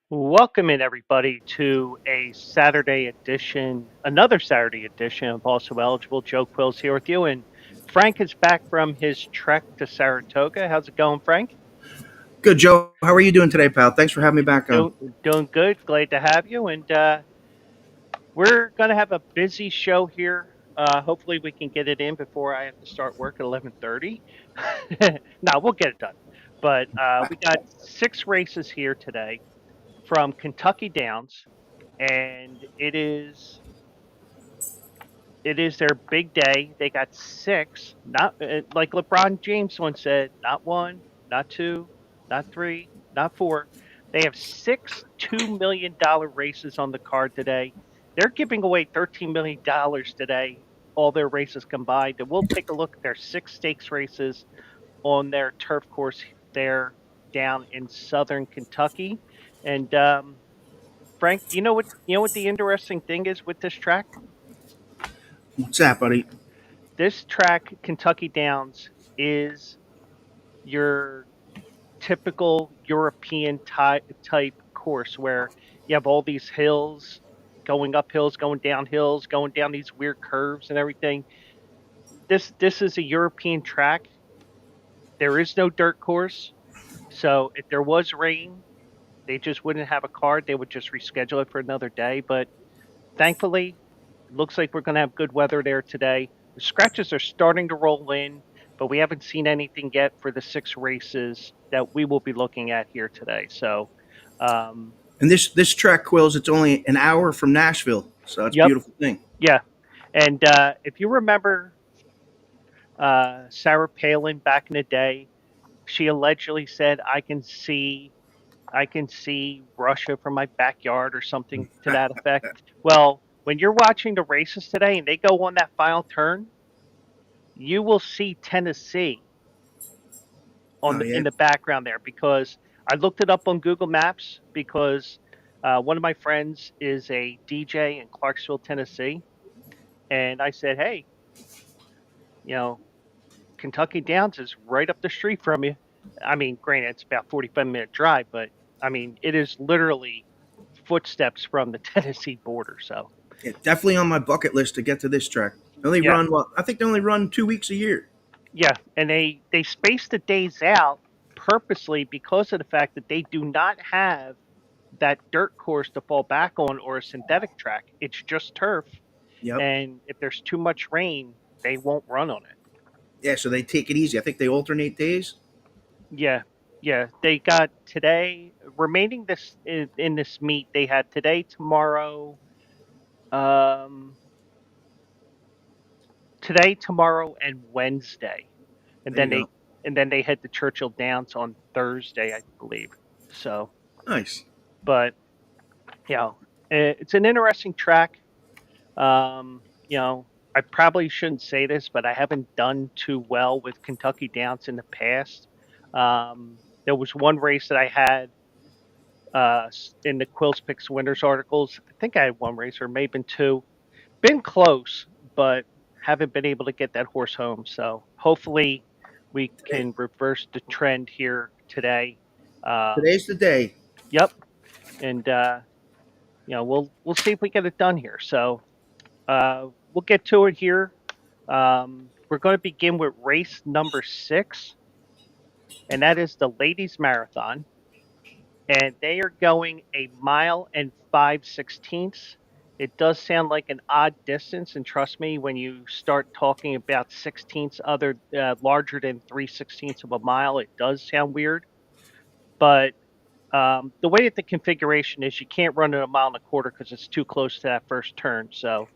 Welcome in everybody to another Saturday edition of Also Eligible. Joe Quill's here with you, and Frank is back from his trek to Saratoga. How's it going, Frank? Good, Joe. How are you doing today, pal? Thanks for having me back on. Doing good. Glad to have you, and we're gonna have a busy show here. Hopefully, we can get it in before I have to start work at 11:30. No, we'll get it done. But we got six races here today from Kentucky Downs, and it is their big day. They got six, not like LeBron James once said, not one, not two, not three, not four. They have six $2 million races on the card today. They're giving away $13 million today, all their races combined. And we'll take a look at their six stakes races on their turf course there down in southern Kentucky. And Frank, you know what the interesting thing is with this track? What's that, buddy? This track, Kentucky Downs, is your typical European type course where you have all these hills, going up hills, going down hills, going down these weird curves and everything. This is a European track. There is no dirt course. So if there was rain, they just wouldn't have a card. They would just reschedule it for another day. But thankfully, it looks like we're going to have good weather there today. The scratches are starting to roll in, but we haven't seen anything yet for the six races that we will be looking at here today. So, um, And this track, Quills, it's only an hour from Nashville, so that's a yep, beautiful thing. yeah. And if you remember Sarah Palin back in the day, she allegedly said, I can see Russia from my backyard or something to that effect. Well, when you're watching the races today and they go on that final turn, you will see Tennessee Oh in yeah, the background there because I looked it up on Google Maps because one of my friends is a DJ in Clarksville, Tennessee, and I said, "Hey, you know, Kentucky Downs is right up the street from you." I mean, granted, it's about 45-minute drive, but I mean, it is literally footsteps from the Tennessee border. So, yeah, definitely on my bucket list to get to this track. They only yeah, run what? I think they only run 2 weeks a year. yeah, and they space the days out purposely because of the fact that they do not have that dirt course to fall back on or a synthetic track. It's just turf, Yep. and if there's too much rain, they won't run on it. Yeah, so they take it easy. I think they alternate days. Yeah, yeah. They got today remaining this in this meet. They had today, um, tomorrow, and Wednesday, and There then you they go. head to Churchill Downs on Thursday, I believe. So, Nice. but you know, it's an interesting track. Um, I probably shouldn't say this, but I haven't done too well with Kentucky Downs in the past. There was one race that I had in the Quills Picks Winners articles. I think I had one race or maybe two. Been close, but haven't been able to get that horse home. So hopefully we Today, can reverse the trend here today. today's the day. Yep, and we'll see if we get it done here. So we'll get to it here. We're going to begin with race number 6, and that is the ladies marathon. And they are going a mile and 5/16. It does sound like an odd distance, and trust me, when you start talking about sixteenths other larger than 3/16 of a mile, it does sound weird. But the way that the configuration is, you can't run it a mile and a quarter because it's too close to that first turn. So,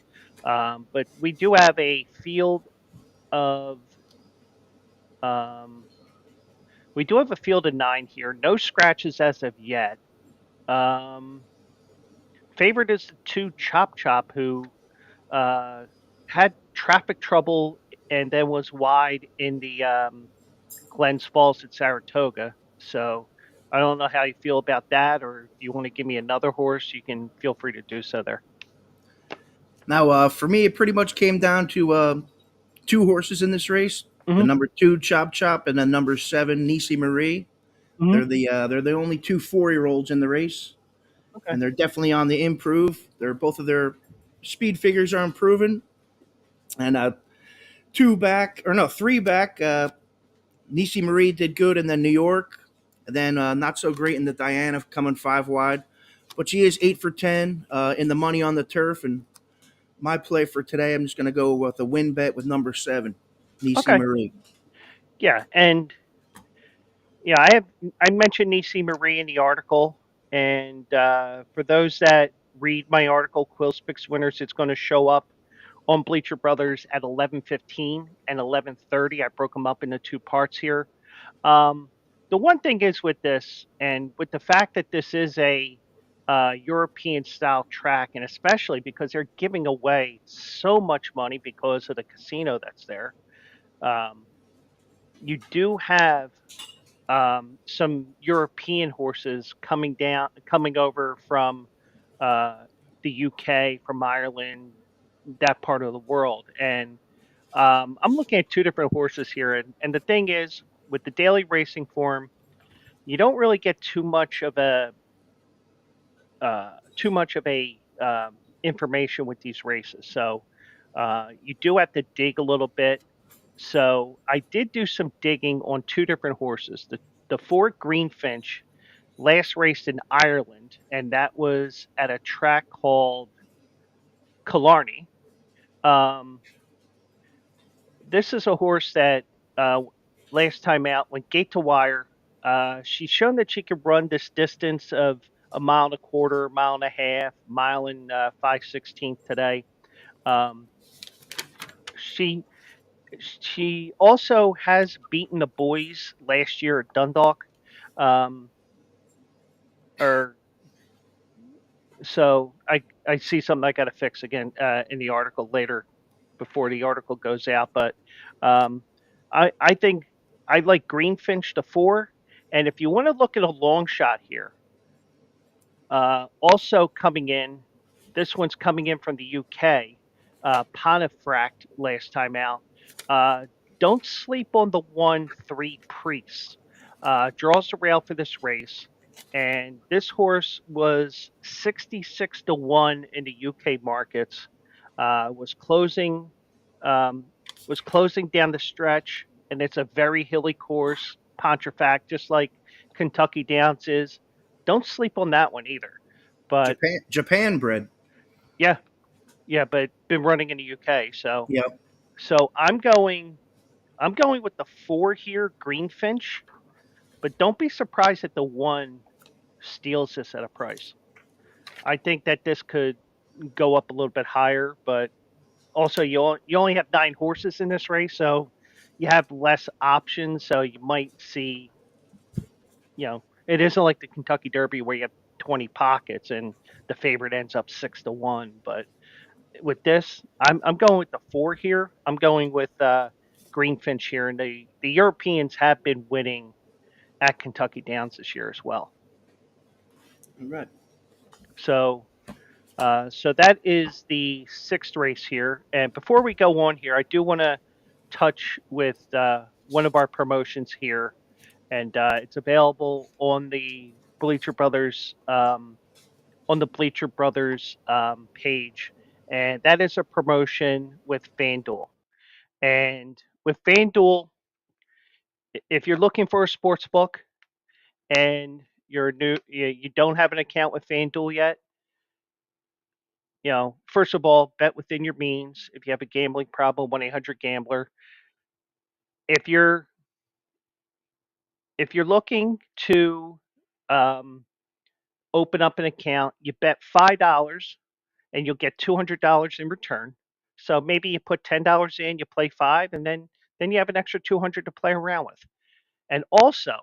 but we do have a field of um, we do have a field of 9 here. No scratches as of yet. Um, Favorite is the two Chop Chop, who uh, had traffic trouble and then was wide in the Glens Falls at Saratoga. So I don't know how you feel about that, or if you want to give me another horse, you can feel free to do so there. Now, for me, it pretty much came down to two horses in this race: the Hmm. number two Chop Chop and the number seven Nisi Marie. Hmm. They're the only two 4-year-olds in the race. Okay. and they're definitely on the improve. They're both of their speed figures are improving, and two back or no three back. Nisi Marie did good in the New York, and then not so great in the Diana, coming five wide. But she is 8 for 10 in the money on the turf. And my play for today, I'm just going to go with a win bet with number 7, Nisi Okay. Marie. Yeah, and yeah, I mentioned Nisi Marie in the article, and for those that read my article, Quills Picks Winners, it's going to show up on Bleacher Brothers at 11:15 and 11:30. I broke them up into two parts here. Um, the one thing is with this, and with the fact that this is a European style track, and especially because they're giving away so much money because of the casino that's there, um, you do have some European horses coming over from uh, the UK, from Ireland, that part of the world. And I'm looking at two different horses here. And the thing is, with the daily racing form, you don't really get too much of a information with these races. So you do have to dig a little bit. So I did do some digging on two different horses. The Ford Greenfinch last raced in Ireland, and that was at a track called Killarney. Um, this is a horse that uh, last time out went gate to wire. She's shown that she could run this distance of a mile and a quarter, mile and a half, mile and 5/16 today. Um, she she also has beaten the boys last year at Dundalk. Um, or so I see something I got to fix again in the article later before the article goes out. But um, I think I like Greenfinch to 4, and if you want to look at a long shot here, also coming in, this one's coming in from the UK, Pontefract last time out. Uh, don't sleep on the 1-3 Priest. Draws the rail for this race, and this horse was 66 to 1 in the UK markets. Was closing, um, was closing down the stretch, and it's a very hilly course. Pontefract, just like Kentucky Downs is. Don't sleep on that one either. But Japan bred. yeah, yeah, but been running in the UK, so Yep. I'm going with the 4 here, Greenfinch, but don't be surprised that the 1 steals this at a price. I think that this could go up a little bit higher, but also you only have 9 horses in this race, so you have less options, so you might see, it isn't like the Kentucky Derby where you have 20 pockets and the favorite ends up 6 to 1, but with this, I'm going with the 4 here. I'm going with Greenfinch here, and the Europeans have been winning at Kentucky Downs this year as well. All right. So so that is the 6th race here. And before we go on here, I do want to touch with one of our promotions here, and it's available on the Bleacher Brothers page, and that is a promotion with FanDuel. And with FanDuel, if you're looking for a sports book and you don't have an account with FanDuel yet, first of all, bet within your means. If you have a gambling problem, 1-800-GAMBLER. If you're if you're looking to um, open up an account, you bet $5 and you'll get $200 in return. So maybe you put $10 in, you play 5, and then you have an extra 200 to play around with. And also,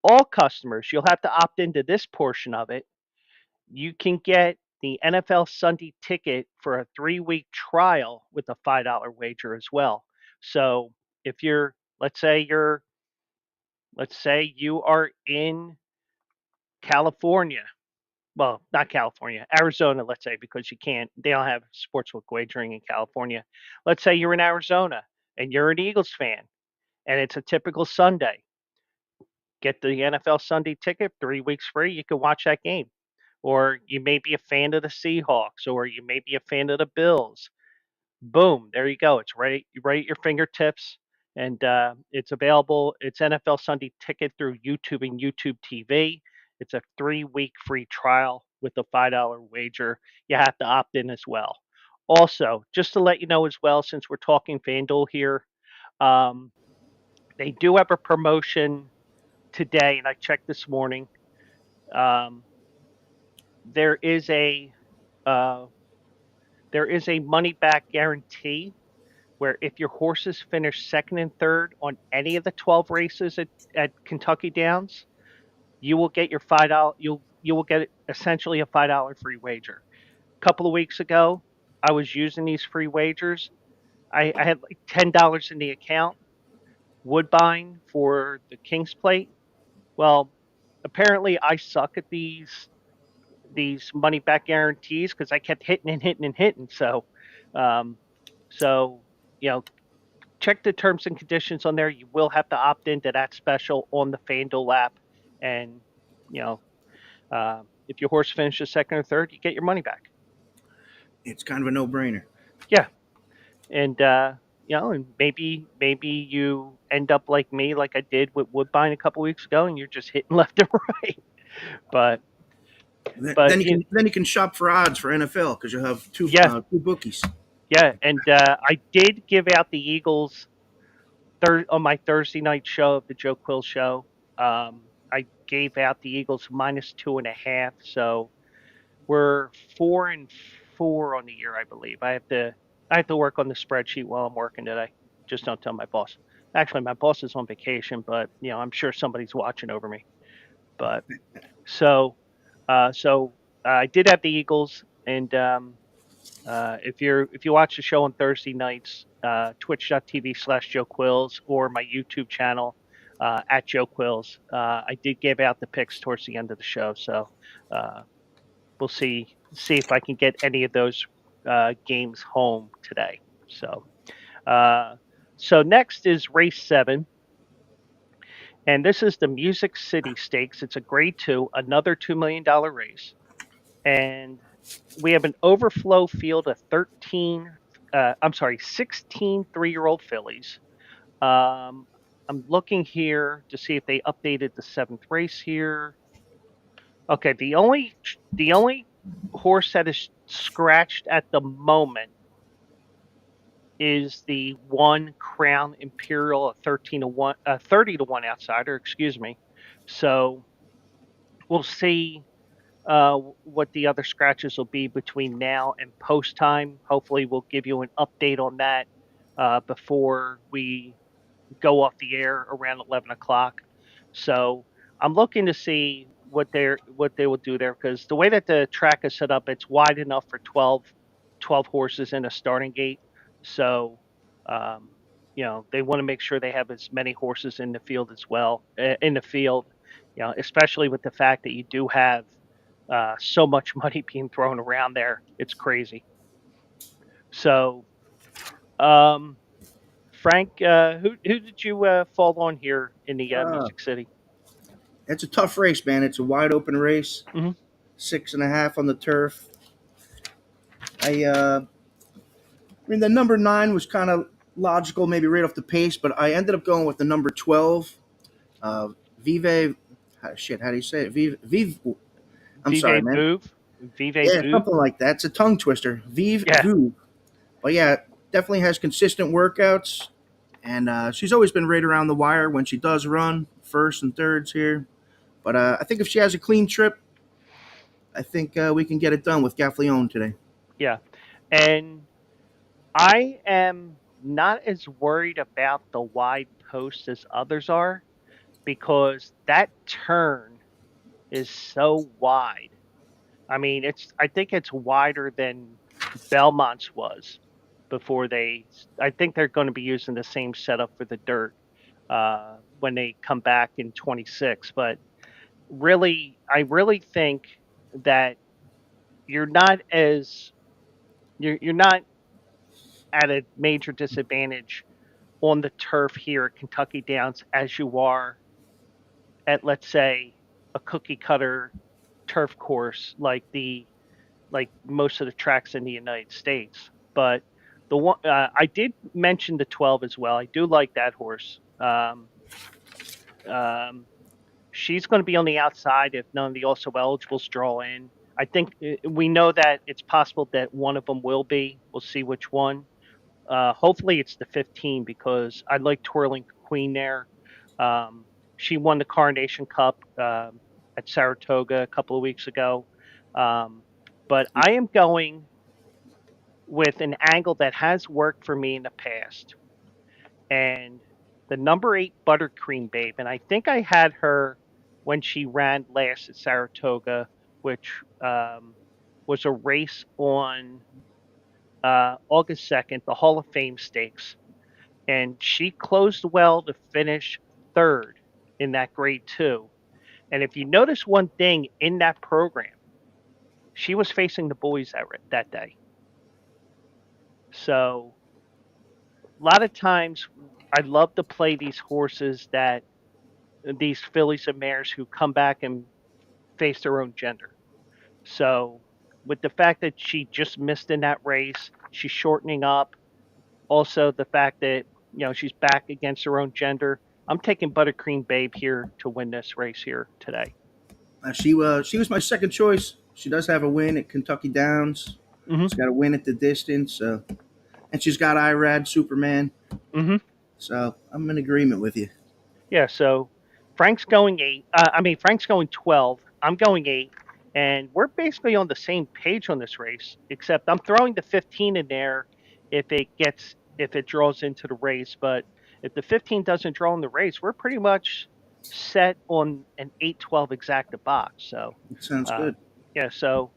all customers, you'll have to opt into this portion of it. You can get the NFL Sunday ticket for a 3-week trial with a $5 wager as well. So if let's say you are in California, well, not California, Arizona, let's say, because they don't have sportsbook wagering in California. Let's say you're in Arizona and you're an Eagles fan and it's a typical Sunday. Get the NFL Sunday ticket, 3 weeks free. You can watch that game. or you may be a fan of the Seahawks, or you may be a fan of the Bills. Boom, there you go. It's right at your fingertips, and it's available. It's NFL Sunday Ticket through YouTube and YouTube TV. It's a 3-week free trial with a $5 wager. You have to opt in as well. Also, just to let you know as well, since we're talking FanDuel here, um, they do have a promotion today, and I checked this morning. Um, there is a uh, there is a money back guarantee where if your horses finish second and third on any of the 12 races at Kentucky Downs, you will get your $5. You will get essentially a $5 free wager. A couple of weeks ago, I was using these free wagers. I had like $10 in the account. Woodbine for the King's Plate. Well, apparently I suck at these money back guarantees because I kept hitting and hitting and hitting. Um, so you know, check the terms and conditions on there. You will have to opt into that special on the FanDuel app, and you know, if your horse finishes second or third, you get your money back. It's kind of a no-brainer. Yeah, and and maybe you end up like me, like I did with Woodbine a couple weeks ago, and you're just hitting left and right. But Then you can shop for odds for NFL because you have yeah, two bookies. yeah, and I did give out the Eagles on my Thursday night show of the Joe Quill show. I gave out the Eagles -2.5, so we're 4-4 on the year, I believe. I have to work on the spreadsheet while I'm working today. Just don't tell my boss. Actually, my boss is on vacation, but I'm sure somebody's watching over me. But so, I did have the Eagles, and if you watch the show on Thursday nights, twitch.tv/Joe Quills or my YouTube channel at Joe Quills, I did give out the picks towards the end of the show. So uh, we'll see if I can get any of those games home today. Uh, so next is race 7, and this is the Music City Stakes. It's a Grade 2, another $2 million race, and we have an overflow field of 16 3-year-old fillies. I'm looking here to see if they updated the 7th race here. Okay, the only horse that is scratched at the moment is the one Crown Imperial, a 13-1, 30-1 outsider. Excuse me. So we'll see what the other scratches will be between now and post time. Hopefully, we'll give you an update on that before we go off the air around 11 o'clock. So I'm looking to see what they will do there, because the way that the track is set up, it's wide enough for 12 horses in a starting gate. So um, they want to make sure they have as many horses in the field as well in the field. Especially with the fact that you do have so much money being thrown around there. It's crazy. So, um, Frank, who did you fall on here in the Uh, Music City? it's a tough race, man. It's a wide open race, Hmm. 6.5 on the turf. I mean, the number 9 was kind of logical, maybe right off the pace, but I ended up going with the number 12, Vive. Shit, how do you say it? Vive. I'm sorry, Vive man. Vouv, Vive Yeah, Vouv. something like that. It's a tongue twister. Vive Yeah, Vu. But yeah, definitely has consistent workouts, and she's always been right around the wire when she does run first and thirds here. But I think if she has a clean trip, I think we can get it done with Gaffleon today. yeah, and I am not as worried about the wide post as others are, because that turn is so wide. I mean, I think it's wider than Belmont's was before they. I think they're going to be using the same setup for the dirt when they come back in 26. But I really think that you're not as you're not at a major disadvantage on the turf here at Kentucky Downs as you are at, let's say, a cookie cutter turf course like most of the tracks in the United States. But the one I did mention the 12 as well. I do like that horse. Um, she's going to be on the outside if none of the also eligibles draw in. I think we know that it's possible that one of them will be. We'll see which one. Hopefully it's the 15 because I like Twirling Queen there. Um, she won the Coronation Cup at Saratoga a couple of weeks ago. Um, but I am going with an angle that has worked for me in the past. And the number 8 Buttercream Babe. And I think I had her when she ran last at Saratoga, which was a race on August 2nd, the Hall of Fame Stakes. And she closed well to finish third in that grade 2. And if you notice one thing in that program, she was facing the boys that day. So a lot of times I love to play these horses that these fillies and mares who come back and face their own gender. So with the fact that she just missed in that race, she's shortening up. Also the fact that she's back against her own gender. I'm taking Buttercream Babe here to win this race here today. She was my second choice. She does have a win at Kentucky Downs. Mm-hmm. She's got a win at the distance, and she's got IRAD Superman. Mm-hmm. So I'm in agreement with you. Yeah. So Frank's going 8. Frank's going 12. I'm going 8, and we're basically on the same page on this race. Except I'm throwing the 15 in there if it draws into the race. But if the 15 doesn't draw in the race, we're pretty much set on an 8-12 exacta box. So It sounds uh, good. yeah. So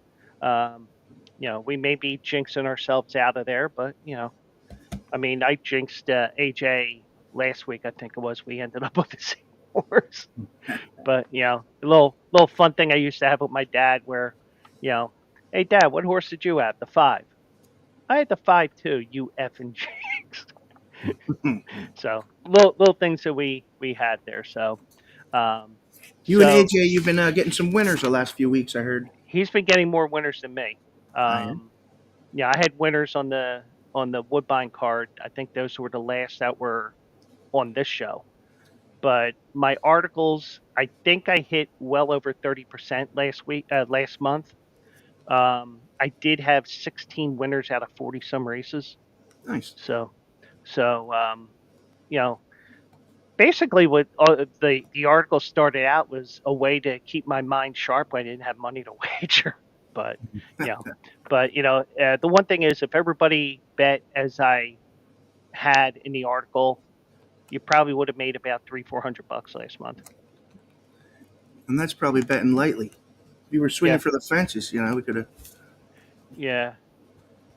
we may be jinxing ourselves out of there, but I jinxed AJ last week. I think it was. We ended up with the same horse. But a little fun thing I used to have with my dad, where, hey Dad, what horse did you have? The 5. I had the 5 too. You effing jinxed. So little things that we had there. So You and AJ, you've been getting some winners the last few weeks, I heard. he's been getting more winners than me. Yeah. Yeah, I had winners on the Woodbine card. I think those were the last that were on this show. But my articles, I think I hit well over 30% last month. I did have 16 winners out of 40 some races. Nice. So, you know, basically what the article started out was a way to keep my mind sharp when I didn't have money to wager. But the one thing is, if everybody bet as I had in the article, you probably would have made about $300-400 last month. And that's probably betting lightly. If you were swinging Yeah. for the fences, we could have. Yeah.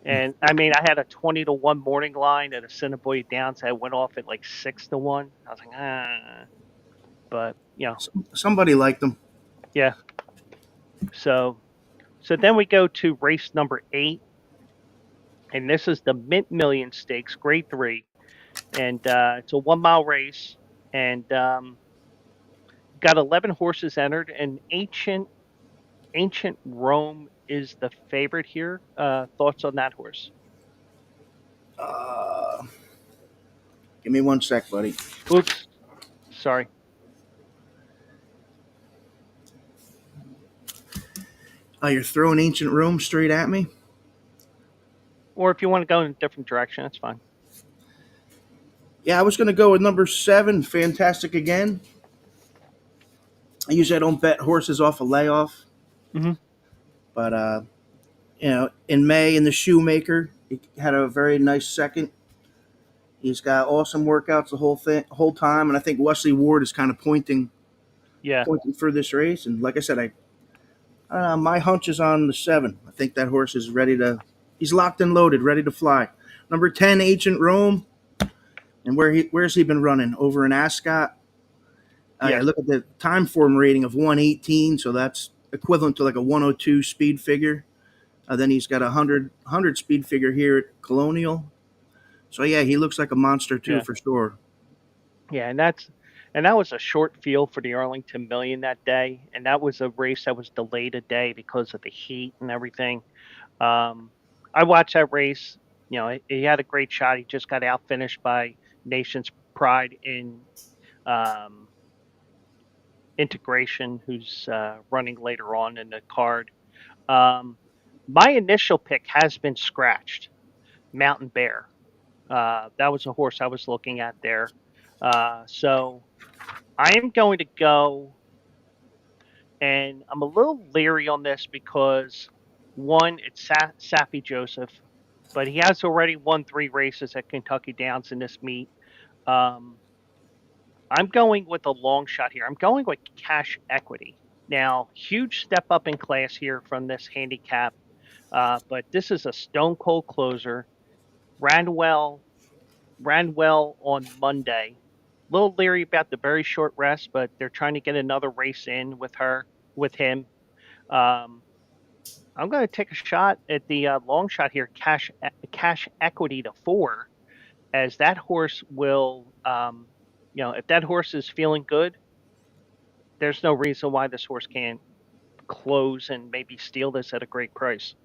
And I had a 20-1 morning line at Assiniboia Downs. I went off at like 6-1. I was like, but Somebody liked them. yeah. So then we go to race number 8, and this is the Mint Million Stakes, Grade 3, and it's a 1-mile race, and got 11 horses entered, and Ancient Rome is the favorite here. Thoughts on that horse? Give me 1 sec, buddy. Oops, sorry. You're throwing Ancient Rome straight at me? Or if you want to go in a different direction, that's fine. Yeah, I was going to go with number 7, Fantastic Again. I usually don't bet horses off a layoff. Mm-hmm. But, in May in the Shoemaker, he had a very nice second. He's got awesome workouts the whole time, and I think Wesley Ward is kind of pointing for this race. And like I said, my hunch is on the 7. I think that horse is ready to. He's locked and loaded, ready to fly. Number 10, Ancient Rome, and where's he been running? Over in Ascot. Yeah. Look at the time form rating of 118, so that's equivalent to like a 102 speed figure. Then he's got a 100 speed figure here at Colonial. So yeah, he looks like a monster too, for sure. Yeah, and And that was a short field for the Arlington Million that day, and that was a race that was delayed a day because of the heat and everything. Um, I watched that race. You know, he had a great shot. He just got out finished by Nation's Pride in um, Integration, who's running later on in the card. Um, my initial pick has been scratched, Mountain Bear. That was a horse I was looking at there. So I am going to go, and I'm a little leery on this because one, it's Sappy Joseph, but he has already won 3 races at Kentucky Downs in this meet. Um, I'm going with a long shot here. I'm going with Cash Equity. Now, huge step up in class here from this handicap, but this is a stone cold closer. Ran well, ran well on Monday. A little leery about the very short rest, but they're trying to get another race in with him. Um, I'm going to take a shot at the long shot here, Cash Equity to 4, as that horse will, if that horse is feeling good, there's no reason why this horse can't close and maybe steal this at a great price.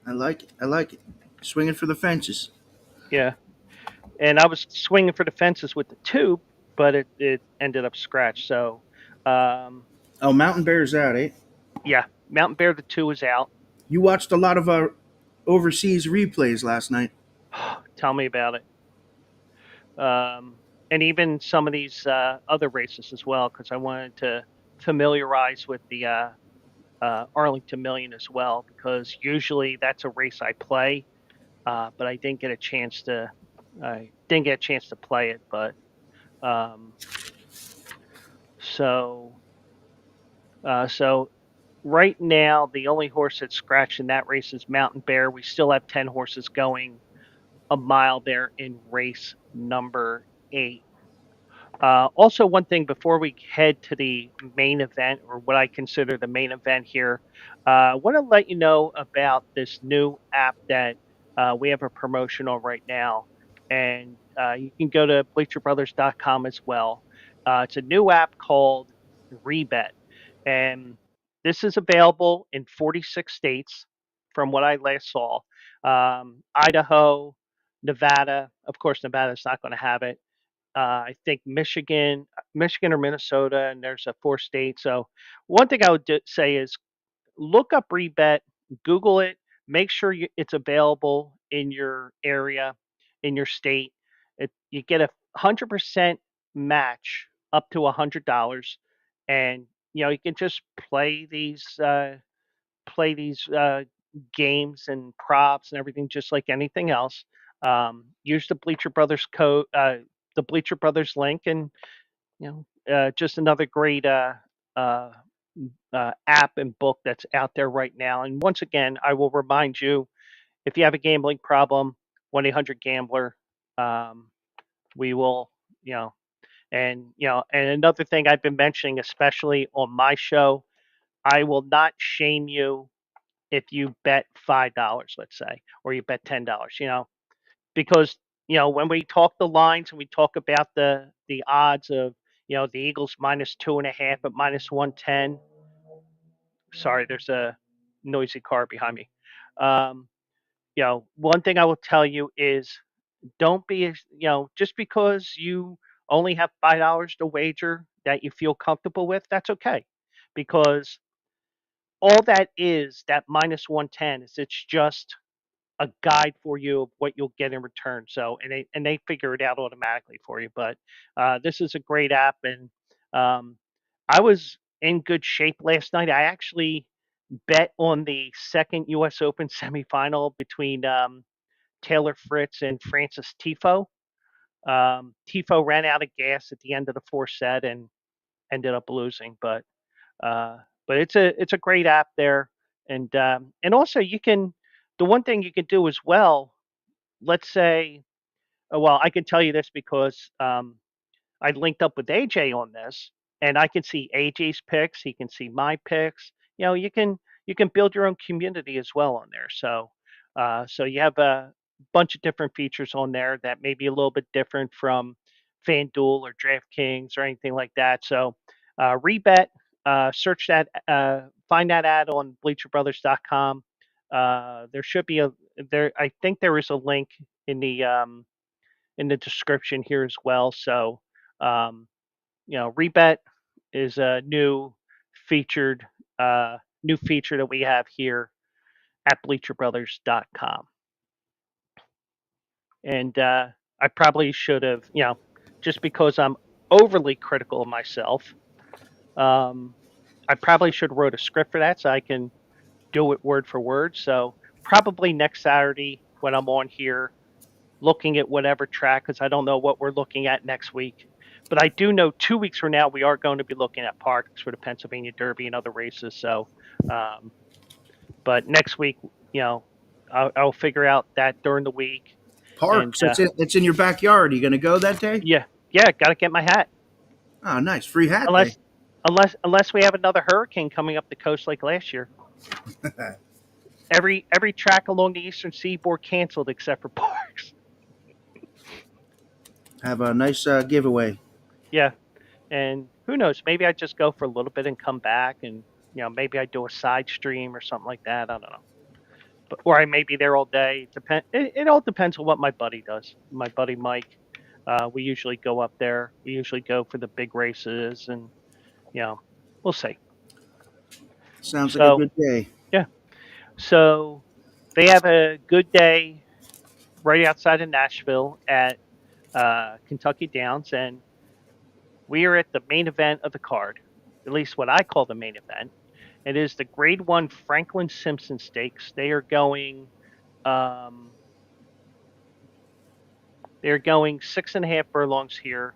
I like it. I like it. Swinging for the fences. Yeah, and I was swinging for the fences with the 2, but it ended up scratched. So, um, Oh, Mountain Bear's out, eh? yeah, Mountain Bear the 2 is out. You watched a lot of overseas replays last night. Tell me about it. And even some of these other races as well, because I wanted to familiarize with the Arlington Million as well, because usually that's a race I play, but I didn't get a chance to. I didn't get a chance to play it, but um, so so right now the only horse that's scratched in that race is Mountain Bear. We still have 10 horses going a mile there in race number 8. Also, one thing before we head to the main event, or what I consider the main event here, I want to let you know about this new app that we have a promotion on right now. And you can go to bleacherbrothers.com as well. It's a new app called Rebet. And this is available in 46 states from what I last saw. Idaho, Nevada, of course, Nevada's not going to have it. I think Michigan or Minnesota, and there's a 4 state. So one thing I would say is look up Rebet, Google it, make sure it's available in your area, in your state. You get a 100% match up to $100, and you can just play these games and props and everything just like anything else. Use the Bleacher Brothers link, and just another great uh, app and book that's out there right now. And once again, I will remind you, if you have a gambling problem, 1-800-GAMBLER. Um, we will, you know, and another thing I've been mentioning, especially on my show, I will not shame you if you bet $5, let's say, or you bet $10, because when we talk the lines and we talk about the odds of the Eagles -2.5 at -110. Sorry, there's a noisy car behind me. Um, one thing I will tell you is don't be just because you only have $5 to wager that you feel comfortable with. That's okay, because all that is, that -110, is it's just a guide for you of what you'll get in return. So, and they figure it out automatically for you. But this is a great app, and I was in good shape last night. I actually bet on the second U.S. Open semifinal between Taylor Fritz and Francis Tifo. Tifo ran out of gas at the end of the fourth set and ended up losing, uh, but it's a great app there, and also you can. The one thing you can do as well, let's say, well, I can tell you this because I linked up with AJ on this, and I can see AJ's picks. He can see my picks. You can build your own community as well on there. So you have a bunch of different features on there that may be a little bit different from FanDuel or DraftKings or anything like that. So rebet, search that, find that ad on bleacherbrothers.com. There should be a there. I think there is a link in the description here as well. So um, rebet is a featured new feature that we have here at bleacherbrothers.com. And I probably should have, just because I'm overly critical of myself, um, I probably should have wrote a script for that so I can do it word for word. So probably next Saturday when I'm on here looking at whatever track, because I don't know what we're looking at next week. But I do know 2 weeks from now we are going to be looking at parks for the Pennsylvania Derby and other races. So, um, but next week, you know, I'll figure out that during the week. And Parks. It's in your backyard. You gonna go that day? yeah, yeah, got to get my hat. Oh, nice, free hat day. Unless, unless we have another hurricane coming up the coast like last year. Every track along the eastern seaboard canceled except for parks. Have a nice giveaway. Yeah, and who knows? Maybe I just go for a little bit and come back, and maybe I do a side stream or something like that. I don't know, but or I may be there all day. It all depends on what my buddy does. My buddy Mike. We usually go up there. We usually go for the big races, and we'll see. Sounds like a So good day. yeah, so they have a good day right outside of Nashville at Kentucky Downs, and we are at the main event of the card, at least what I call the main event. It is the Grade One Franklin Simpson Stakes. Um, they're going 6.5 furlongs here.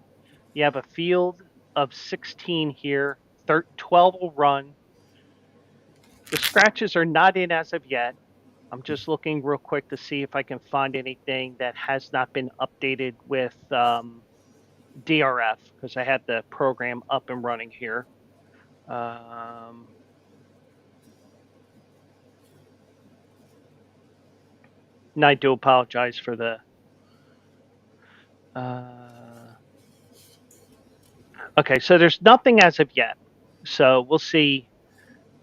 You have a field of 16 here. 12 will run. The scratches are not in as of yet. I'm just looking real quick to see if I can find anything that has not been updated with DRF because I had the program up and running here. And I do apologize for the. Okay, so there's nothing as of yet. So we'll see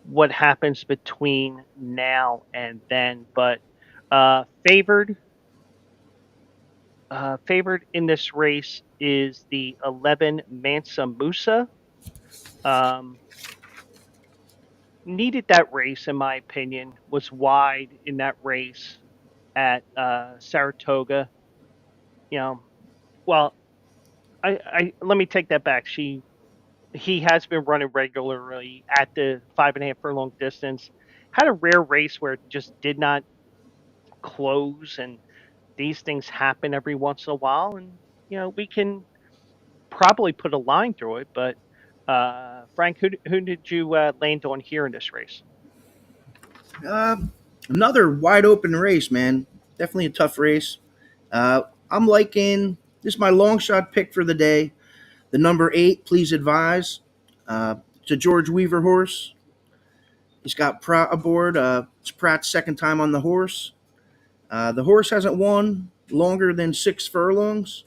what happens between now and then. But favored in this race is the 11 Mansa Musa. Needed that race, in my opinion, was wide in that race at Saratoga. Well, I let me take that back. He has been running regularly at the 5.5 furlong distance. Had a rare race where it just did not close, and these things happen every once in a while. And we can probably put a line through it. But Frank, who did you land on here in this race? Uh, Another wide open race, man. Definitely a tough race. I'm liking this is my long shot pick for the day. The number 8, Please Advise. It's a George Weaver horse. He's got Pratt aboard. It's Pratt's second time on the horse. The horse hasn't won longer than 6 furlongs,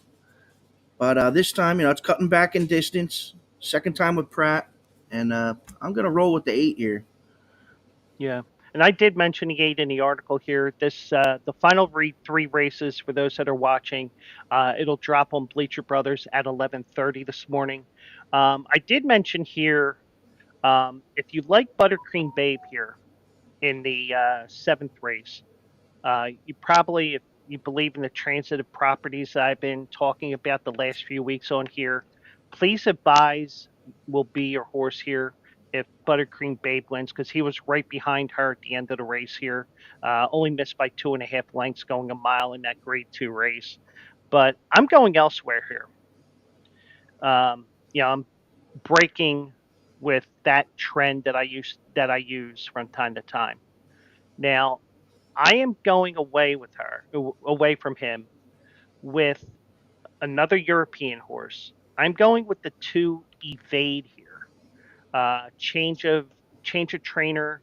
but this time, it's cutting back in distance. Second time with Pratt, and I'm gonna roll with the 8 here. Yeah. And I did mention the 8 in the article here. This the final 3 races for those that are watching. It'll drop on Bleacher Brothers at 11:30 this morning. I did mention here if you like Buttercream Babe here in the 7th race, you probably, if you believe in the transitive properties that I've been talking about the last few weeks on here, Please Advise will be your horse here if Buttercream Babe wins because he was right behind her at the end of the race here. Only missed by 2.5 lengths going a mile in that Grade 2 race. But I'm going elsewhere here. I'm breaking with that trend that I use from time to time. Now, I am going away from him with another European horse. I'm going with the 2 Evade here. Change of trainer.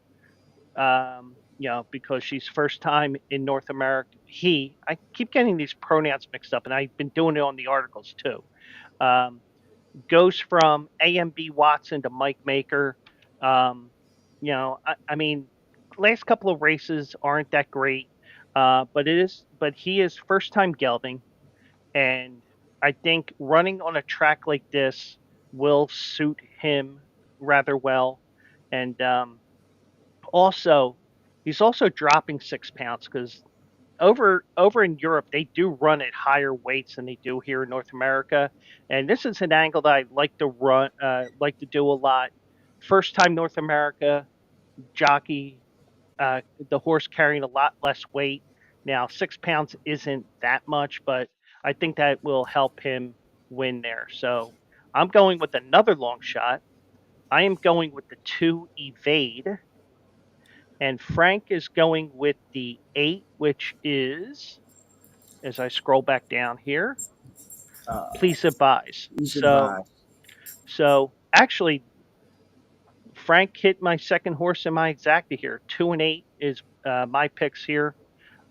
Because she's first time in North America. I keep getting these pronouns mixed up, and I've been doing it on the articles too. Um, Goes from AMB Watson to Mike Maker. Um, I mean, last couple of races aren't that great, but he is first time gelding, and I think running on a track like this will suit him rather well. And also, he's also dropping 6 pounds because over in Europe they do run at higher weights than they do here in North America, and this is an angle that I like to like to do a lot. First time North America jockey, uh, the horse carrying a lot less weight. Now 6 pounds isn't that much, but I think that will help him win there. So I'm going with another long shot. I am going with the 2 Evade, and Frank is going with the 8, which is, as I scroll back down here, Uh, Please Advise. Please So, advise. so actually, Frank hit my second horse in my exacta here. 2 and 8 is my picks here.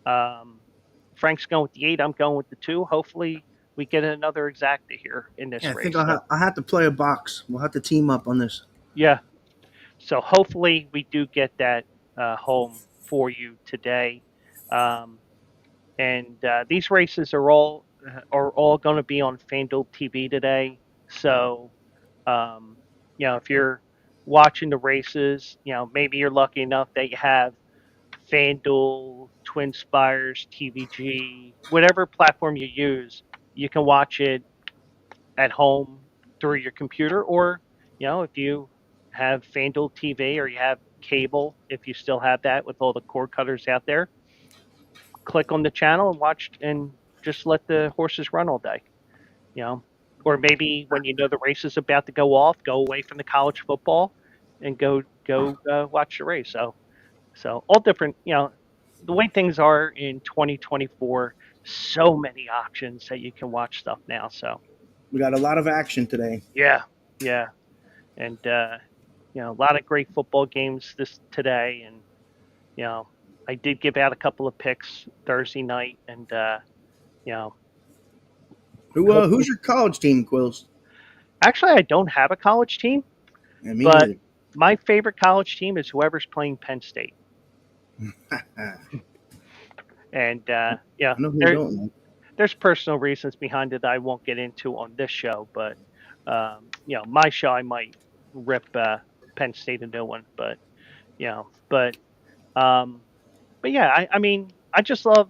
Um, Frank's going with the 8. I'm going with the 2. Hopefully, we get another exacta here in Yeah, this I think race. So, I'll have to play a box. We'll have to team up on this. yeah. So hopefully, we do get that home for you today. Um, and these races are all going to be on FanDuel TV today. So, um, if you're watching the races, maybe you're lucky enough that you have FanDuel, Twin Spires, TVG, whatever platform you use, you can watch it at home through your computer, or if you have FanDuel TV or you have cable, if you still have that with all the cord cutters out there, click on the channel and watch and just let the horses run all day, you know. Or maybe when you know the race is about to go off, go away from the college football and go watch the race. So all different, the way things are in 2024, so many options that you can watch stuff now. So We got a lot of action today. yeah, yeah, and a lot of great football games this today, and you know I did give out a couple of picks Thursday night, and you know Who's hopefully. your college team, Quills? Actually, I don't have a college team, Yeah, me but neither. my favorite college team is whoever's playing Penn State. I And know who you don't like. there's personal reasons behind it that I won't get into on this show, but my show I might rip Penn State a new one, but you know, but um, but yeah, I mean, I just love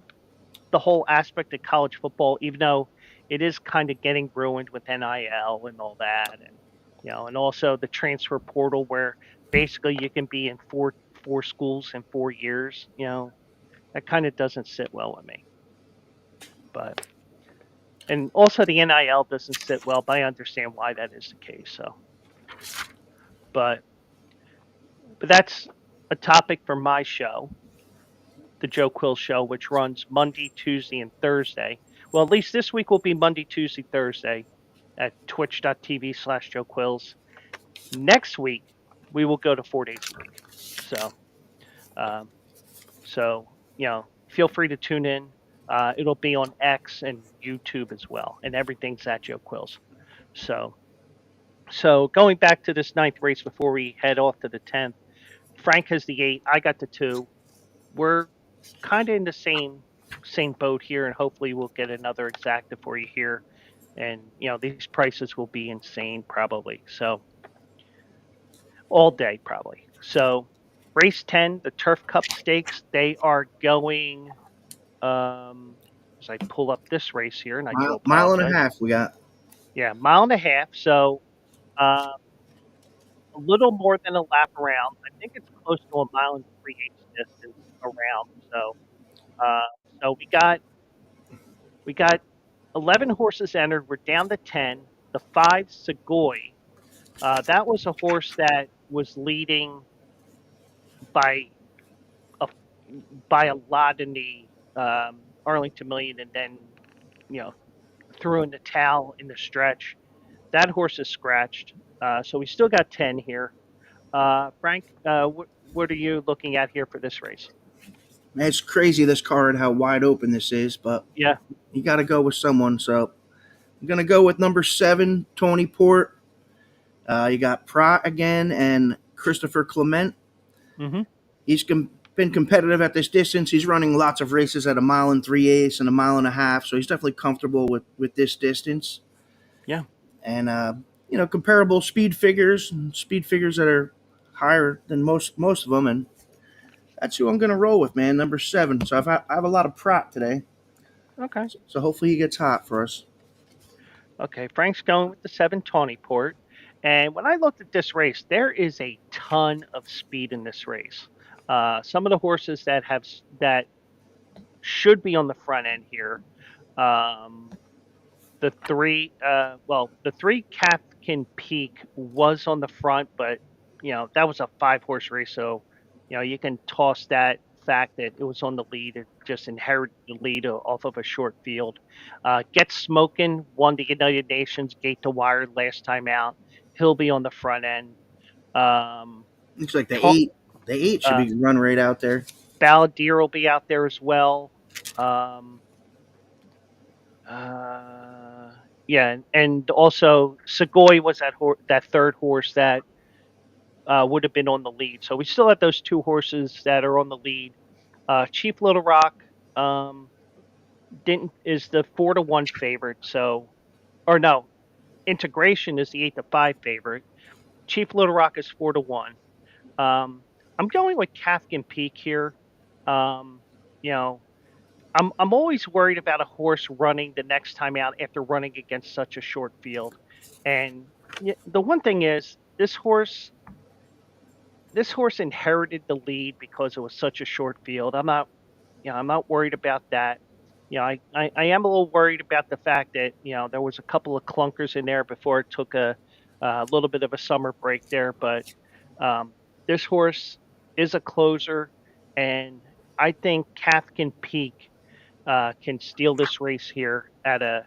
the whole aspect of college football, even though it is kind of getting ruined with NIL and all that, and and also the transfer portal where basically you can be in four schools in 4 years. That kind of doesn't sit well with me. But and also the NIL doesn't sit well, but I understand why that is the case. So, but that's a topic for my show, the Joe Quill Show, which runs Monday, Tuesday, and Thursday. Well, at least this week will be Monday, Tuesday, Thursday at twitch.tv/Joe Quills. Next week, we will go to 4 days a week. Um, so, feel free to tune in. It'll be on X and YouTube as well, and everything's at Joe Quills. So going back to this ninth race before we head off to the 10th, Frank has the 8. I got the 2. We're kind of in the same boat here, and hopefully we'll get another exacta for you here. And these prices will be insane probably. So all day probably. So race 10, the Turf Cup Stakes, they are going. As I pull up this race here, and I do Mile and a apologize. half we got. Yeah, mile and a half. So uh, a little more than a lap around. I think it's close to a mile and 3/8 distance around. Uh, so we got 11 horses entered. We're down to 10. The 5 Segoy. That was a horse that was leading by a by a lot in the Arlington Million, and then you know threw in the towel in the stretch. That horse is scratched. So we still got 10 here. Frank, what are you looking at here for this race? Man, it's crazy this card how wide open this is, but Yeah, you got to go with someone. So I'm gonna go with number 7, Tony Port. You got Prat again and Christopher Clement. Mm-hmm. He's been competitive at this distance. He's running lots of races at a mile and 3/8 and a mile and a half, so he's definitely comfortable with this distance. Yeah. And comparable speed figures that are higher than most of them, and that's who I'm going to roll with, man. Number 7. So I have a lot of Prat today, Okay. so hopefully he gets hot for us. Okay. Frank's going with the 7 Tawny Port. And when I looked at this race, there is a ton of speed in this race. Some of the horses that should be on the front end here. Um, the three Kafkin Peak was on the front, but that was a 5 horse race, so you can toss that fact that it was on the lead. It just inherited the lead off of a short field. Get Smokin' won the United Nations gate to wire last time out. He'll be on the front end. Um, Looks like Ta- the 8 should uh, be run right out there. Balladeer will be out there as well. Um, Uh, yeah, and also Segoy was that third horse that would have been on the lead. So we still have those 2 horses that are on the lead. Chief Little Rock didn't is the 4-1 favorite. So, or no, Integration is the 8-5 favorite. Chief Little Rock is 4-1. I'm going with Kafkin Peak here. Um, you know, I'm always worried about a horse running the next time out after running against such a short field. And the one thing is this horse inherited the lead because it was such a short field. I'm not worried about that. I am a little worried about the fact that there was a couple of clunkers in there before it took a little bit of a summer break there, but um, this horse is a closer, and I think Kafkin Peak can steal this race here at a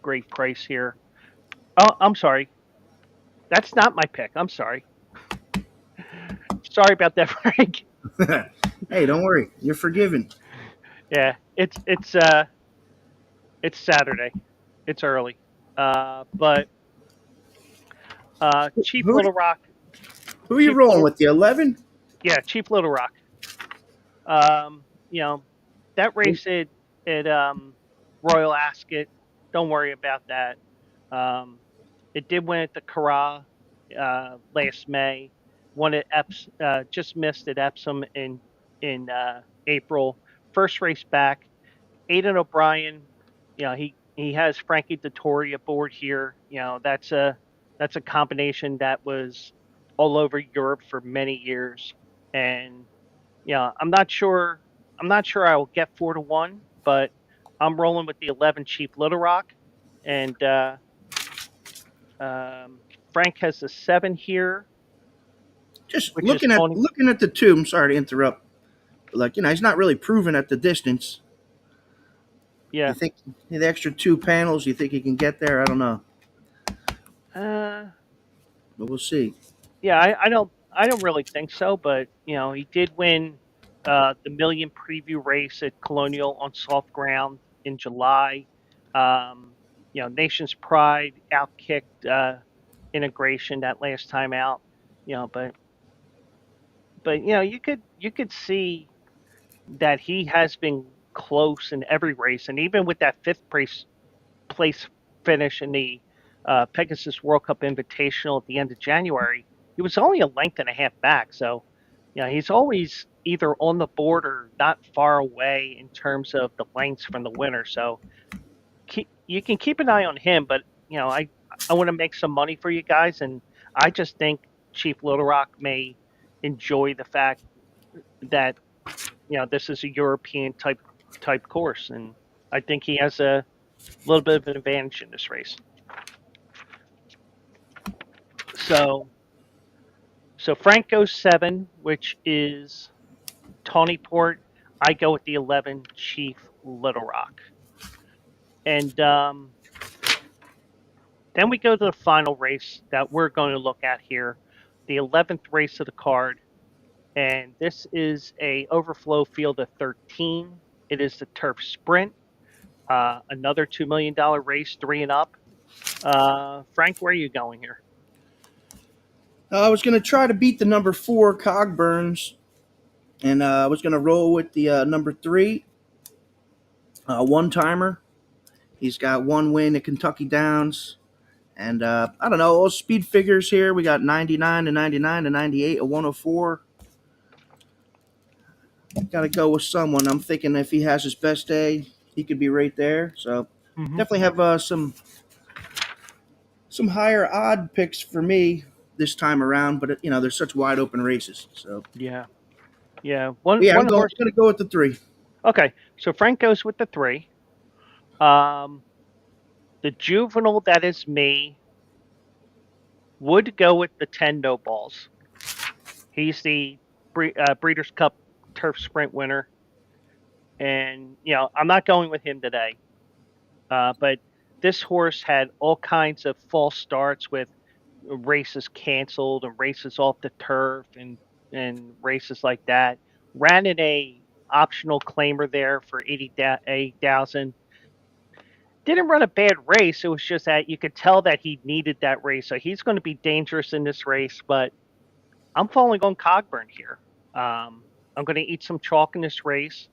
great price here. Oh, I'm sorry. That's not my pick. I'm sorry. Sorry about that, Frank. Hey, don't worry, you're forgiven. Yeah, it's Saturday. It's early. But Chief Who Little Rock, who are you Chief rolling Little, with? The 11? yeah, Chief Little Rock. Um, you know, that race at Royal Ascot. Don't worry about that. Um, it did win at the Curragh last May. Won at just missed at Epsom in April. First race back. Aidan O'Brien. He has Frankie Dettori aboard here. That's a combination that was all over Europe for many years, and I'm not sure. I'm not sure I will get 4-1, but I'm rolling with the 11 Cheap Little Rock, and um, Frank has the 7 here, Just which is Tony. looking at the 2. I'm sorry to interrupt. But he's not really proven at the distance. You Yeah, think the extra 2 panels? You think he can get there? I don't know, uh, but we'll see. yeah. I don't really think so, but he did win the Million Preview race at Colonial on soft ground in July. Um, Nation's Pride outkicked Integration that last time out. But you could see that he has been close in every race, and even with that fifth place finish in the Pegasus World Cup Invitational at the end of January, he was only a length and a half back. So, he's always either on the board or not far away in terms of the lengths from the winner. So, you can keep an eye on him, but I want to make some money for you guys, and I just think Chief Little Rock may enjoy the fact that this is a European type course, and I think he has a little bit of an advantage in this race. So Frank goes 7, which is Tawny Port. I go with the 11 Chief Little Rock, and then we go to the final race that we're going to look at here, the 11th race of the card, and this is a overflow field of 13. It is the turf sprint. Another $2 million race, three and up. Frank, where are you going here? I was going to try to beat the number 4 Cogburns, and I was going to roll with the number 3 one timer. He's got one win at Kentucky Downs. And I don't know, all speed figures here. We got 99 to 99 to 98 to 104. Got to go with someone. I'm thinking if he has his best day, he could be right there. So Mm-hmm. definitely have some higher odd picks for me this time around. But there's such wide open races. So Yeah, yeah. One yeah, I'm one going. horse. I'm going to go with the 3. Okay, so Frank goes with the three. Um, the juvenile that is me would go with the 10 no balls. He's the Breeders' Cup Turf Sprint winner, and I'm not going with him today. But this horse had all kinds of false starts with races canceled and races off the turf and races like that. Ran in a optional claimer there for 80,000. Didn't run a bad race. It was just that you could tell that he needed that race. So he's going to be dangerous in this race, but I'm falling on Cogburn here. I'm going to eat some chalk in this race.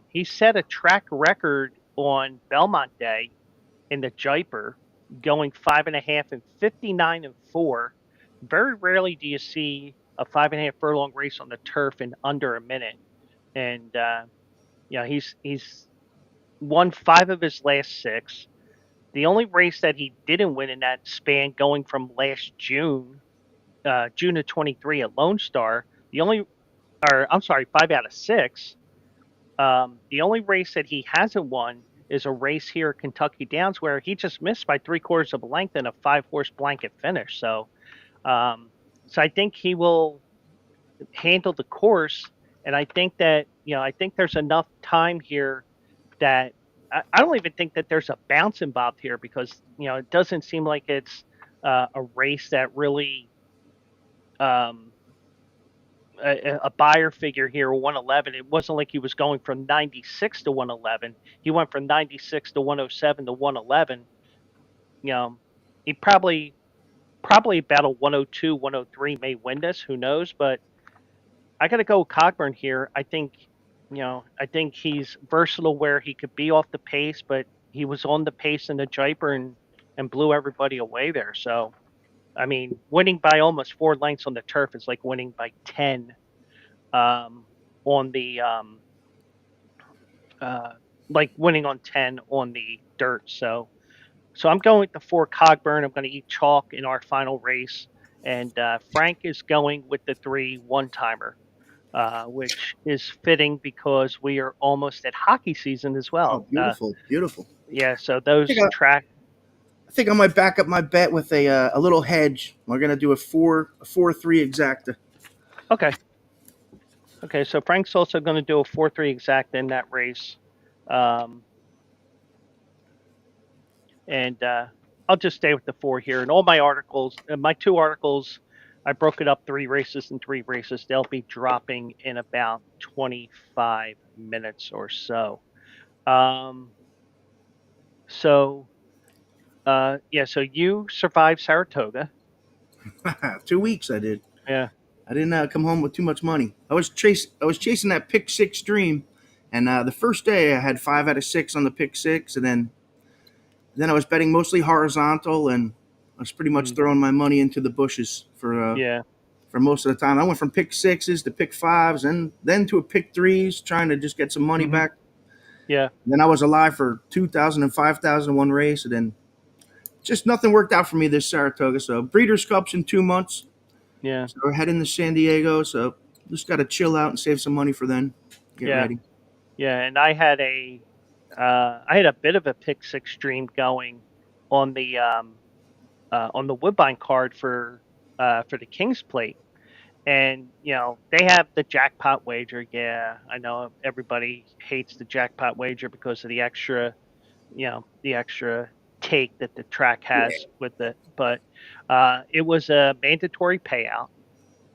He set a track record on Belmont Day in the Jaipur, going 5.5 and 59 and 4. Very rarely do you see a 5.5 furlong race on the turf in under a minute. And he's won 5 of his last 6. The only race that he didn't win in that span, going from last June, June of 23 at Lone Star, or I'm sorry, 5 out of 6. The only race that he hasn't won is a race here at Kentucky Downs where he just missed by 3/4 of a length in a 5-horse blanket finish. Um, so I think he will handle the course, and I think that I think there's enough time here that I don't even think that there's a bounce involved here because it doesn't seem like it's a race that really um, a buyer figure here 111. It wasn't like he was going from 96 to 111. He went from 96 to 107 to 111. You know, he probably about a 102, 103 may win this. Who knows? But I got to go with Cockburn here. I think he's versatile where he could be off the pace, but he was on the pace in the Jaipur and blew everybody away there. So, I mean, winning by almost 4 lengths on the turf is like winning by 10 um, on the uh, like winning on 10 on the dirt. So I'm going with the 4 Cogburn. I'm going to eat chalk in our final race, and Frank is going with the 3 one timer. Which is fitting because we are almost at hockey season as Oh, well. beautiful, beautiful. Yeah, so I think those I, track. I think I might back up my bet with a little hedge. We're going to do a 4-3 exacta. Okay, okay. So Frank's also going to do a 4-3 exact in that race, um, and I'll just stay with the 4 here. And all my articles, my 2 articles, I broke it up 3 races and 3 races. They'll be dropping in about 25 minutes or so. Um, so yeah, so you survived Saratoga. 2 weeks I did. Yeah. I didn't come home with too much money. I was chasing that pick 6 dream, and the first day I had 5 out of 6 on the pick 6, and then I was betting mostly horizontal, and I was pretty much Mm, throwing my money into the bushes yeah. for most of the time. I went from pick 6s to pick 5s, and then to a pick 3s, trying to just get some money Hmm. back. Yeah. Then I was alive for 2,000 and 5,000 one race, and then just nothing worked out for me this Saratoga. So Breeders' Cups in 2 months. Yeah. So we're heading to San Diego. So just got to chill out and save some money for then. Get Yeah. ready. Yeah. And I had a bit of a pick 6 stream going on the Woodbine card for the Kings Plate. And they have the jackpot wager. Yeah, I know everybody hates the jackpot wager because of the extra take that the track Yeah. has with it. But it was a mandatory payout,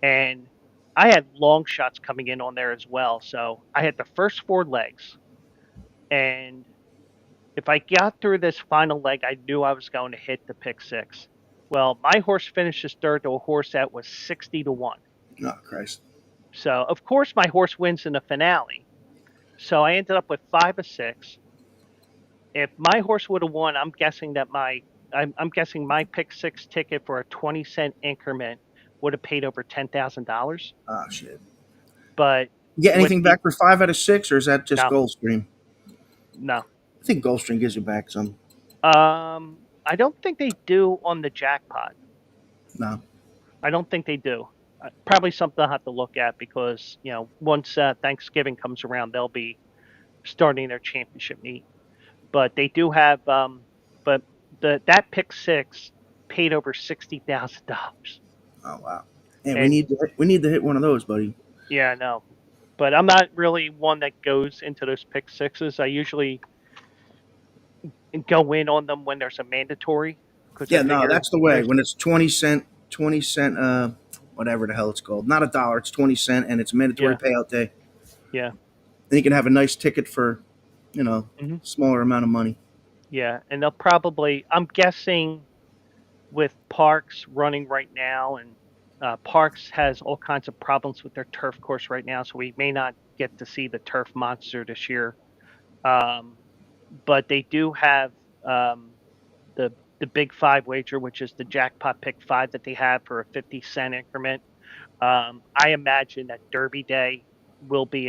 and I had long shots coming in on there as well. So I had the first 4 legs, and if I got through this final leg, I knew I was going to hit the pick six. Well, my horse finishes third to a horse that was 60-1. Oh, Christ. So of course my horse wins in the finale. So I ended up with 5 of 6. If my horse would have won, I'm guessing that I'm guessing my pick six ticket for a 20-cent increment would have paid over $10,000. Oh, shit. But You get with anything the back for 5 out of 6, or is that just no, Gulfstream? no, I think Gulfstream gives you back some. I don't think they do on the jackpot. No. I don't think they do. Probably something I'll have to look at because once Thanksgiving comes around, they'll be starting their championship meet. But they do have, but that pick six paid over $60,000. Oh, wow. Yeah, we And need to hit one of those, buddy. yeah, no, but I'm not really one that goes into those pick sixes. I usually go in on them when there's a mandatory because I Yeah, no, figure that's the way. there's When it's 20 cent, whatever the hell it's called. Not a dollar, it's 20 cent, and it's a mandatory yeah, payout day. yeah, Then you can have a nice ticket for, hmm smaller amount of money. yeah, and they'll probably. I'm guessing with Parks running right now, and Parks has all kinds of problems with their turf course right now, so we may not get to see the turf monster this year. Um, but they do have um, the big five wager, which is the jackpot pick five that they have for a 50-cent increment. I imagine that Derby Day will be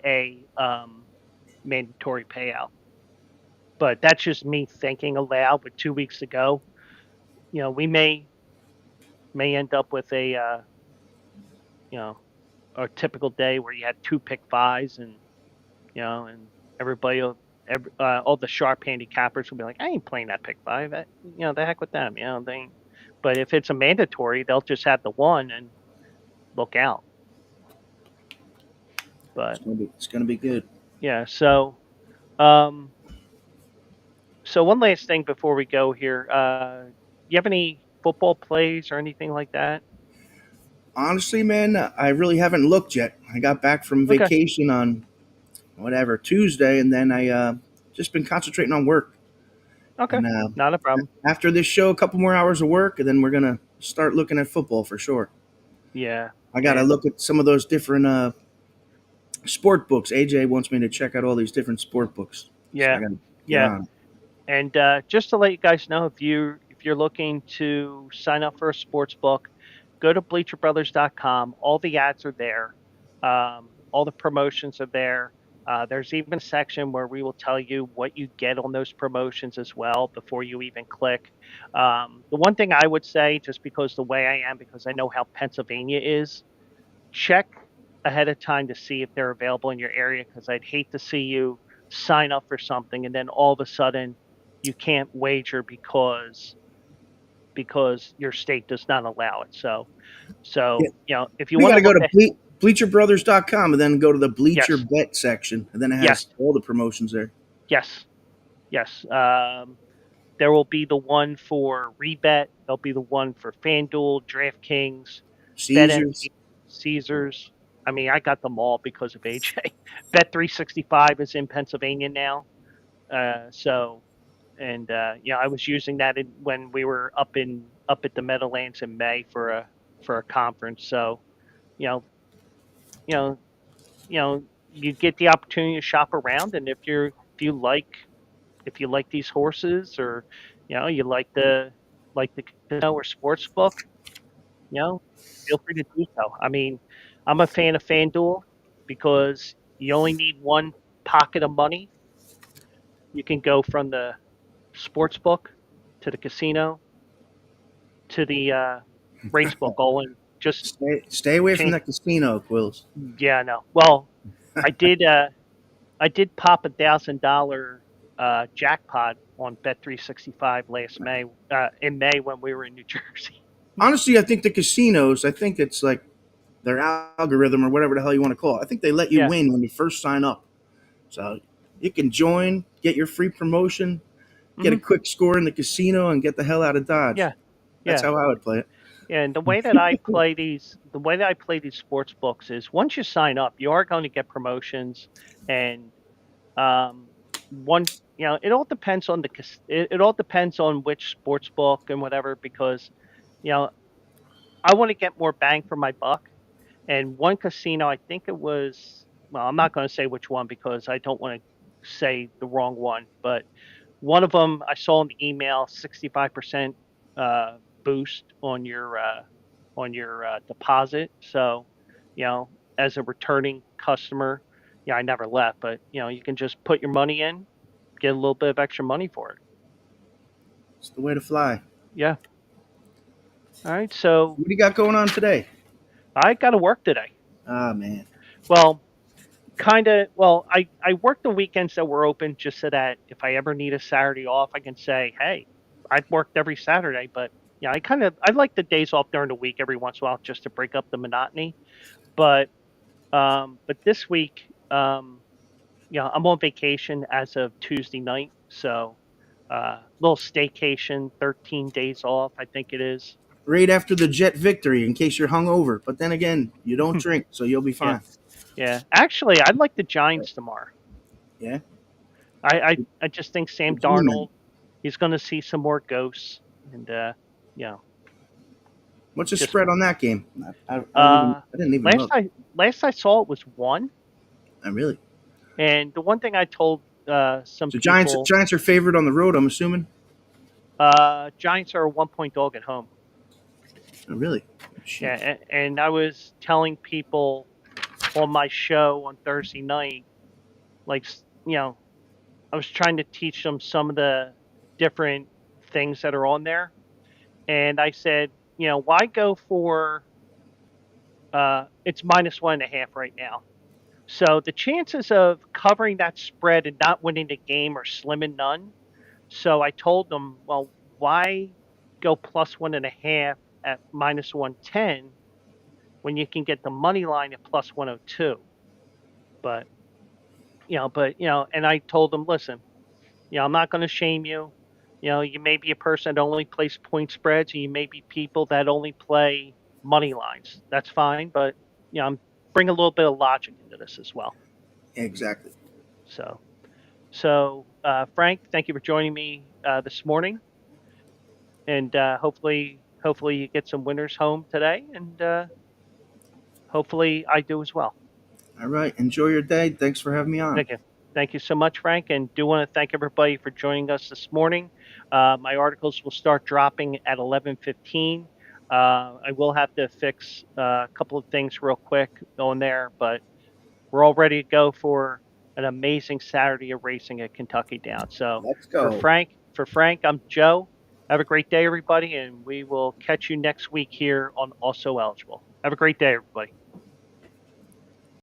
a mandatory payout. But that's just me thinking aloud. With 2 weeks to go, we may end up with you know a typical day where you had two pick fives, and and everybody all the sharp handicappers will be like, I ain't playing that pick five. The heck with them. They. But if it's a mandatory, they'll just have the one and look out. But It's gonna be good. yeah, um, so one last thing before we go here. You have any football plays or anything like that? Honestly, man, I really haven't looked yet. I got back from Okay. vacation on whatever Tuesday, and then I just been concentrating on work. Okay. And Not a problem. after this show, a couple more hours of work, and then we're gonna start looking at football for sure. Yeah. I gotta And look at some of those different sport books. AJ wants me to check out all these different sport books, so I yeah. gotta get Yeah. on it. And just to let you guys know, if you're looking to sign up for a sports book, go to bleacherbrothers.com. All the ads are there. All the promotions are there. There's even a section where we will tell you what you get on those promotions as well before you even click. The one thing I would say, just because the way I am, because I know how Pennsylvania is, check ahead of time to see if they're available in your area, because I'd hate to see you sign up for something and then all of a sudden you can't wager because your state does not allow it. Yeah, If you we want to gotta go look to at bleacherbrothers.com and then go to the Bleacher yes, Bet section, and then it yes, has all the promotions there. yes, yes. There will be the one for Rebet. There'll be the one for FanDuel, DraftKings, Caesars. BetMGM, Caesars. I mean, I got them all because of AJ. Bet365 is in Pennsylvania now. So, and I was using that when we were up at the Meadowlands in May for a conference. So, you know, you know, you get the opportunity to shop around, and if you like these horses, or you like the casino or sports book, you know, feel free to do so. I mean, I'm a fan of FanDuel because you only need one pocket of money. You can go from the sports book to the casino to the race book all in just Stay away from change. that casino, Quills. Yeah, no. Well, I did. I did pop $1,000 jackpot on Bet365 last May. In May when we were in New Jersey. Honestly, I think the casinos, I think it's like their algorithm or whatever the hell you want to call it. I think they let you Yeah. win when you first sign up. So you can join, get your free promotion, get a Hmm. quick score in the casino, and get the hell out of Dodge. Yeah. That's Yeah. how I would play it. And the way that I play these sports books is once you sign up, you are going to get promotions, and um, one, it all depends on it all depends on which sports book and whatever, because you know I want to get more bang for my buck. And one casino, I think it was, well, I'm not going to say which one because I don't want to say the wrong one, but one of them I saw in the email, 65% uh, boost on your deposit. So, as a returning customer, I never left, but you can just put your money in, get a little bit of extra money for it. It's the way to fly. Yeah. All right. So What do you got going on today? I got to work today. Ah, man. Well, kind of. Well, I work the weekends that we're open just so that if I ever need a Saturday off, I can say, hey, I've worked every Saturday. But I like the days off during the week every once in a while just to break up the monotony. But but this week, I'm on vacation as of Tuesday night, so little staycation, 13 days off, I think it is. Right after the Jet victory, in case you're hungover. But then again, you don't drink, so you'll be Yeah, fine. yeah. Actually, I'd like the Giants tomorrow. Yeah. I just think Sam Good team, then. Darnold, he's going to see some more ghosts, and you know, What's the just spread on that game? I don't even. I didn't even last look. I saw it was one, I really. and the one thing I told some So Giants people, Giants are favored on the road. I'm assuming. Giants are a 1 point dog at home. Oh, really? Yeah, Shit. and I was telling people on my show on Thursday night, like I was trying to teach them some of the different things that are on there, and I said, why go for it's -1.5 right now. So the chances of covering that spread and not winning the game are slim and none. So I told them, well, why go +1.5 at -110 when you can get the money line at +102? But and I told them, listen, I'm not going to shame you. You may be a person that only plays point spreads, and you may be people that only play money lines. That's fine, but I'm bring a little bit of logic into this as well. Exactly. So, Frank, thank you for joining me this morning, and hopefully you get some winners home today, and hopefully I do as well. All right. Enjoy your day. Thanks for having me on. Thank you. Thank you so much, Frank, and do want to thank everybody for joining us this morning. My articles will start dropping at 11:15. I will have to fix a couple of things real quick on there, but we're all ready to go for an amazing Saturday of racing at Kentucky Down. So Let's go. For Frank, I'm Joe. Have a great day, everybody, and we will catch you next week here on Also Eligible. Have a great day, everybody.